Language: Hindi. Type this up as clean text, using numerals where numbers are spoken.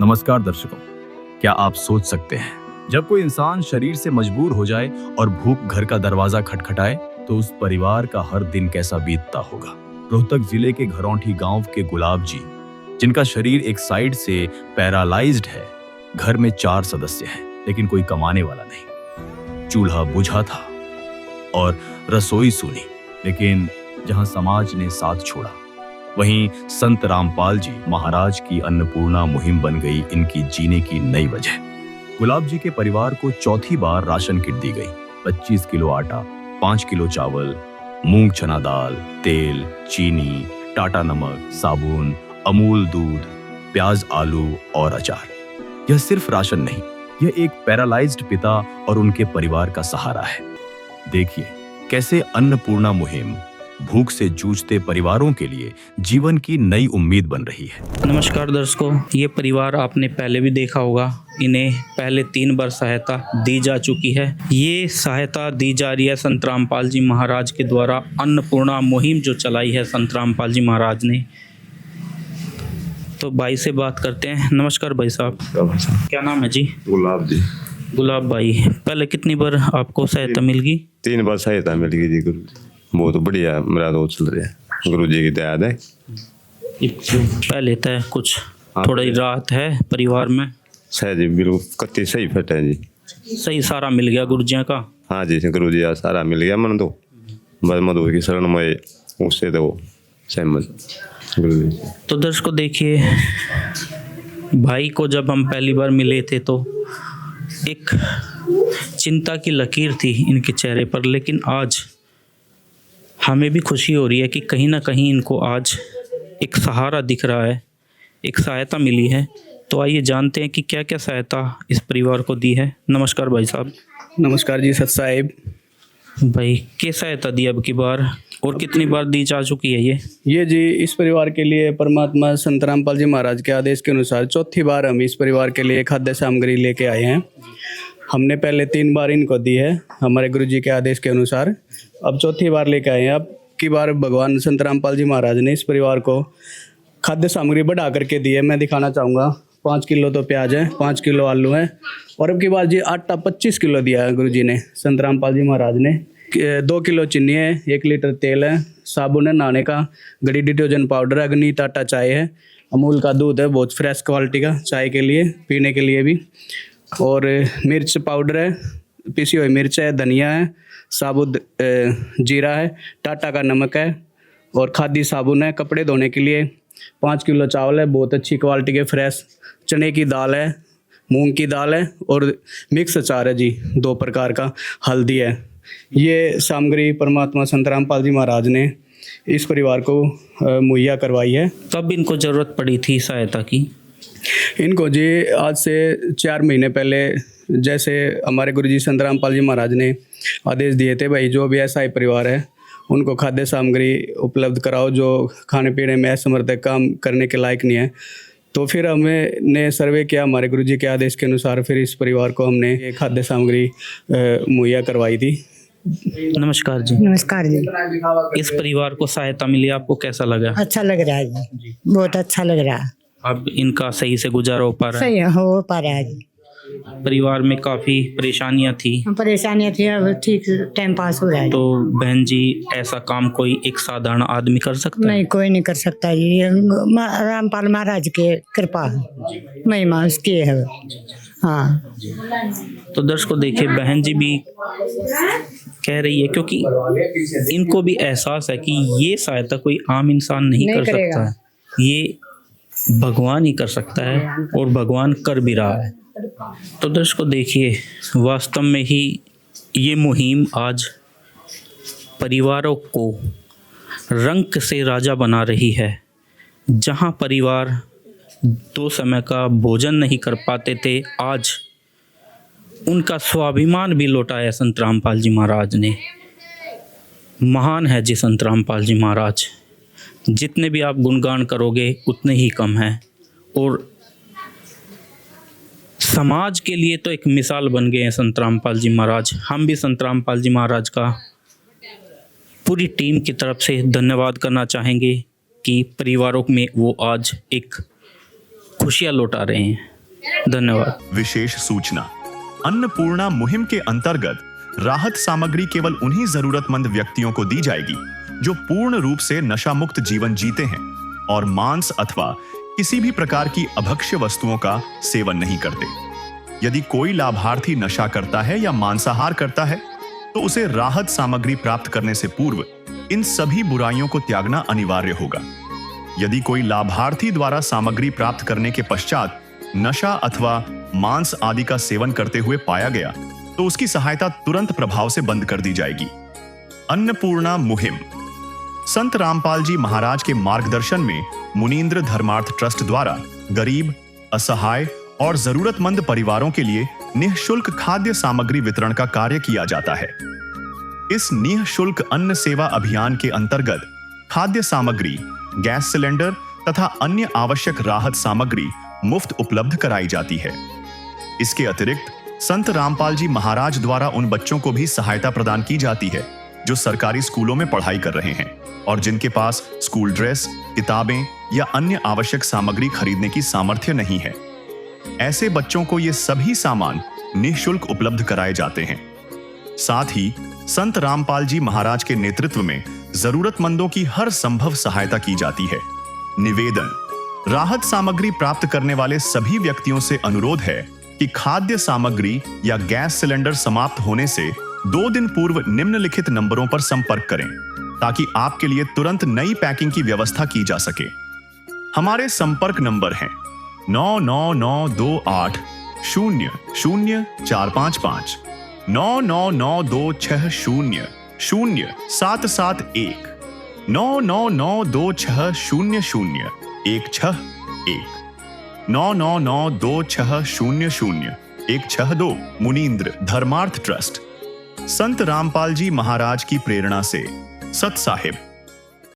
नमस्कार दर्शकों, क्या आप सोच सकते हैं जब कोई इंसान शरीर से मजबूर हो जाए और भूख घर का दरवाजा खटखटाए तो उस परिवार का हर दिन कैसा बीतता होगा। रोहतक जिले के घरौंठी गांव के गुलाब जी, जिनका शरीर एक साइड से पैरालाइज्ड है। घर में 4 सदस्य हैं, लेकिन कोई कमाने वाला नहीं। चूल्हा बुझा था और रसोई सूनी, लेकिन जहां समाज ने साथ छोड़ा, वहीं संत रामपाल जी महाराज की अन्नपूर्णा मुहिम बन गई इनकी जीने की नई वजह। गुलाब जी के परिवार को चौथी बार राशन किट दी गई। 25 किलो आटा, 5 किलो चावल, मूंग चना दाल, तेल, चीनी, टाटा नमक, साबुन, अमूल दूध, प्याज, आलू और अचार। यह सिर्फ राशन नहीं, यह एक पैरालाइज्ड पिता और उनके परिवार का सहारा है। देखिए कैसे अन्नपूर्णा मुहिम भूख से जूझते परिवारों के लिए जीवन की नई उम्मीद बन रही है। नमस्कार दर्शकों, ये परिवार आपने पहले भी देखा होगा। इन्हें पहले 3 बार सहायता दी जा चुकी है। ये सहायता दी जा रही है संत रामपाल जी महाराज के द्वारा। अन्नपूर्णा मुहिम जो चलाई है संत रामपाल जी महाराज ने। तो भाई से बात करते हैं। नमस्कार भाई साहब, क्या नाम है जी? गुलाब जी। गुलाब भाई, पहले कितनी बार आपको सहायता मिल गई? 3 बार सहायता मिल गई जी गुरु। बहुत बढ़िया मेरा तो चल रहा है, गुरु जी की दया है। पहले तो कुछ थोड़ी राहत है परिवार में? सही जी, बिल्कुल कत्ती सही फिट है जी। सही सारा मिल गया गुरु जी का? हाँ जी, गुरु जी का सारा मिल गया। मन तो बस मधु की शरण में उससे तो सहमत गुरु जी। तो दर्शकों देखिए, भाई को जब हम पहली बार मिले थे तो एक चिंता की लकीर थी इनके चेहरे पर, लेकिन आज हमें भी खुशी हो रही है कि कहीं ना कहीं इनको आज एक सहारा दिख रहा है, एक सहायता मिली है। तो आइए जानते हैं कि क्या क्या सहायता इस परिवार को दी है। नमस्कार भाई साहब। नमस्कार जी सत साहिब। भाई क्या सहायता दी अब की बार और कितनी बार दी जा चुकी है ये जी इस परिवार के लिए परमात्मा संत रामपाल जी महाराज के आदेश के अनुसार चौथी बार हम इस परिवार के लिए खाद्य सामग्री लेके आए हैं। हमने पहले 3 बार इनको दी है हमारे गुरु जी के आदेश के अनुसार, अब चौथी बार लेके आए हैं। अब की बार भगवान संत रामपाल जी महाराज ने इस परिवार को खाद्य सामग्री बढ़ा करके दी है। मैं दिखाना चाहूँगा। 5 किलो तो प्याज है, 5 किलो आलू है, और अब की बार जी आटा 25 किलो दिया है गुरु जी ने, संत रामपाल जी महाराज ने। 2 किलो चीनी है, 1 लीटर तेल है, साबुन है नहाने का, गड़ी डिटर्जेंट पाउडर है, अग्नि टाटा चाय है, अमूल का दूध है, बहुत फ्रेश क्वालिटी का चाय के लिए, पीने के लिए भी, और मिर्च पाउडर है, पिसी हुई मिर्च है, धनिया है, साबुत जीरा है, टाटा का नमक है, और खादी साबुन है कपड़े धोने के लिए। 5 किलो चावल है, बहुत अच्छी क्वालिटी के फ्रेश, चने की दाल है, मूंग की दाल है, और मिक्स अचार है जी 2 प्रकार का, हल्दी है। ये सामग्री परमात्मा संत रामपाल जी महाराज ने इस परिवार को मुहैया करवाई है। कब इनको ज़रूरत पड़ी थी सहायता की? इनको जी आज से 4 महीने पहले, जैसे हमारे गुरुजी संत रामपाल जी महाराज ने आदेश दिए थे, भाई जो भी ऐसा ही परिवार है उनको खाद्य सामग्री उपलब्ध कराओ जो खाने पीने में असमर्थ है, काम करने के लायक नहीं है। तो फिर हमने सर्वे किया हमारे गुरुजी के आदेश के अनुसार, फिर इस परिवार को हमने ये खाद्य सामग्री मुहैया करवाई थी। नमस्कार जी। नमस्कार जी। इस परिवार को सहायता मिली, आपको कैसा लगा? अच्छा लग रहा है जी, बहुत अच्छा लग रहा है। अब इनका सही से गुजारा हो पा रहा है? सही हो पा रहा है जी। परिवार में काफी परेशानियां थी, अब ठीक टाइम पास हो रहा है। तो बहन जी ऐसा काम कोई एक साधारण आदमी कर सकता है? नहीं, कोई नहीं कर सकता जी, रामपाल महाराज के कृपा महिमा उसकी है। हाँ, तो दर्शकों देखिए, बहन जी भी कह रही है, क्योंकि इनको भी एहसास है कि ये सहायता कोई आम इंसान नहीं कर सकता है, ये भगवान ही कर सकता है, और भगवान कर भी रहा है। तो दर्शकों देखिए, वास्तव में ही ये मुहिम आज परिवारों को रंक से राजा बना रही है। जहां परिवार 2 समय का भोजन नहीं कर पाते थे, आज उनका स्वाभिमान भी लौटाया संत रामपाल जी महाराज ने। महान है जी संत रामपाल जी महाराज, जितने भी आप गुणगान करोगे उतने ही कम है, और समाज के लिए तो एक मिसाल बन गए हैं संत रामपाल जी महाराज। हम भी संत रामपाल जी महाराज का पूरी टीम की तरफ से धन्यवाद करना चाहेंगे कि परिवारों में वो आज एक खुशियाँ लौटा रहे हैं। धन्यवाद। विशेष सूचना, अन्नपूर्णा मुहिम के अंतर्गत राहत सामग्री केवल उन्हीं जरूरतमंद व्यक्तियों को दी जाएगी जो पूर्ण रूप से नशा मुक्त जीवन जीते हैं और मांस अथवा किसी भी प्रकार की अभक्ष्य वस्तुओं का सेवन नहीं करते। यदि कोई लाभार्थी नशा करता है या मांसाहार करता है तो उसे राहत सामग्री प्राप्त करने से पूर्व इन सभी बुराइयों को त्यागना अनिवार्य होगा। यदि कोई लाभार्थी द्वारा सामग्री प्राप्त करने के पश्चात नशा अथवा मांस आदि का सेवन करते हुए पाया गया तो उसकी सहायता तुरंत प्रभाव से बंद कर दी जाएगी। अन्नपूर्णा मुहिम संत रामपाल जी महाराज के मार्गदर्शन में मुनींद्र धर्मार्थ ट्रस्ट द्वारा गरीब, असहाय और जरूरतमंद परिवारों के लिए निःशुल्क खाद्य सामग्री वितरण का कार्य किया जाता है। इस निःशुल्क अन्न सेवा अभियान के अंतर्गत खाद्य सामग्री, गैस सिलेंडर तथा अन्य आवश्यक राहत सामग्री मुफ्त उपलब्ध कराई जाती है। इसके अतिरिक्त संत रामपाल जी महाराज द्वारा उन बच्चों को भी सहायता प्रदान की जाती है जो सरकारी स्कूलों में पढ़ाई कर रहे हैं और जिनके पास स्कूल ड्रेस, किताबें या अन्य आवश्यक सामग्री खरीदने की सामर्थ्य नहीं है। ऐसे बच्चों को ये सभी सामान निःशुल्क उपलब्ध कराए जाते हैं। साथ ही संत रामपाल जी महाराज के नेतृत्व में जरूरतमंदों की हर संभव सहायता की जाती है। निवेदन, राहत सामग्री प्राप्त करने वाले सभी व्यक्तियों से अनुरोध है कि खाद्य सामग्री या गैस सिलेंडर समाप्त होने से 2 दिन पूर्व निम्नलिखित नंबरों पर संपर्क करें ताकि आपके लिए तुरंत नई पैकिंग की व्यवस्था की जा सके। हमारे संपर्क नंबर हैं 9992800455, 9992600771, 9992600161, 9992600162। मुनींद्र धर्मार्थ ट्रस्ट, संत रामपाल जी महाराज की प्रेरणा से सत साहिब।